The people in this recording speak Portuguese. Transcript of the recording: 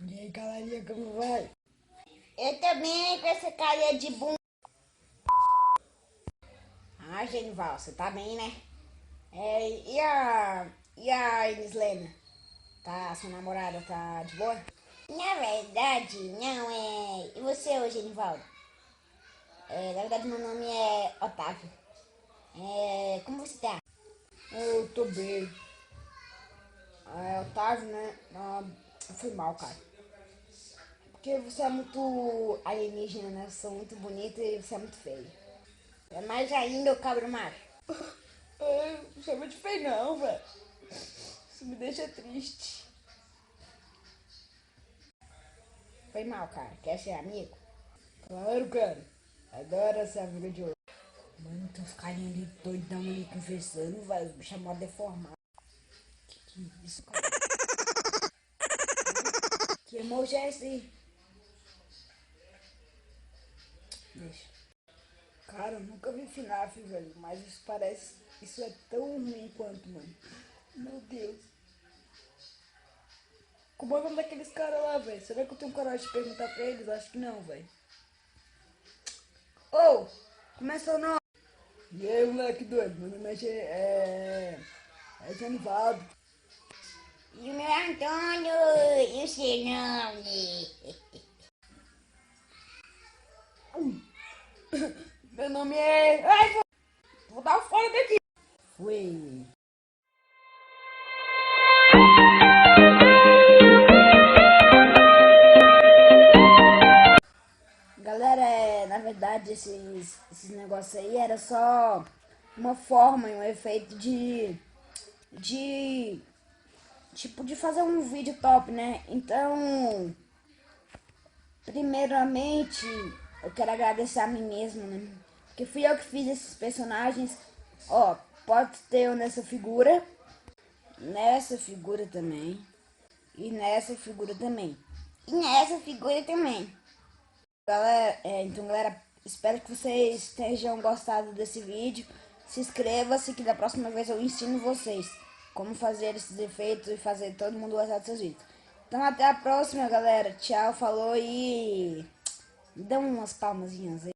E aí, galerinha, como vai? Eu também com essa carinha de bunda. Ah, Genival, você tá bem, né? E a Inislena? Tá, sua namorada tá de boa? Na verdade, não é. E você, ô Genivaldo? Na verdade, meu nome é Otávio. Como você tá? Eu tô bem. Otávio, né? Foi mal, cara. Porque você é muito alienígena, né? Você é muito bonita e você é muito feio. É mais ainda o cabro macho. Não chama de feio não, velho. Isso me deixa triste. Foi mal, cara. Quer ser amigo? Claro, cara. Adoro ser amigo de outro. Mano, tem uns carinha ali doidão ali conversando, vai. Me chamou deformado. Que isso, cara? Que emoji é esse aí? Deixa. Cara, eu nunca vi FNAF, velho. Mas isso parece. Isso é tão ruim quanto, mano. Meu Deus. Como é o nome daqueles caras lá, velho? Será que eu tenho coragem de perguntar pra eles? Acho que não, velho. Ô! Como é seu nome? E aí, moleque doido? Meu nome é Genivaldo. E o meu Antônio, e o seu nome? Meu nome é. Ai, vou dar fora daqui. Fui. Galera, na verdade, esses negócios aí era só uma forma e um efeito de, tipo, de fazer um vídeo top, né? Então, primeiramente, eu quero agradecer a mim mesmo, né? Porque fui eu que fiz esses personagens. Ó, pode ter eu nessa figura também, e nessa figura também. E nessa figura também. Galera, então galera, espero que vocês tenham gostado desse vídeo. Se inscreva-se que da próxima vez eu ensino vocês como fazer esses efeitos e fazer todo mundo gostar dos seus vídeos. Então até a próxima, galera. Tchau, falou e dá umas palmazinhas aí.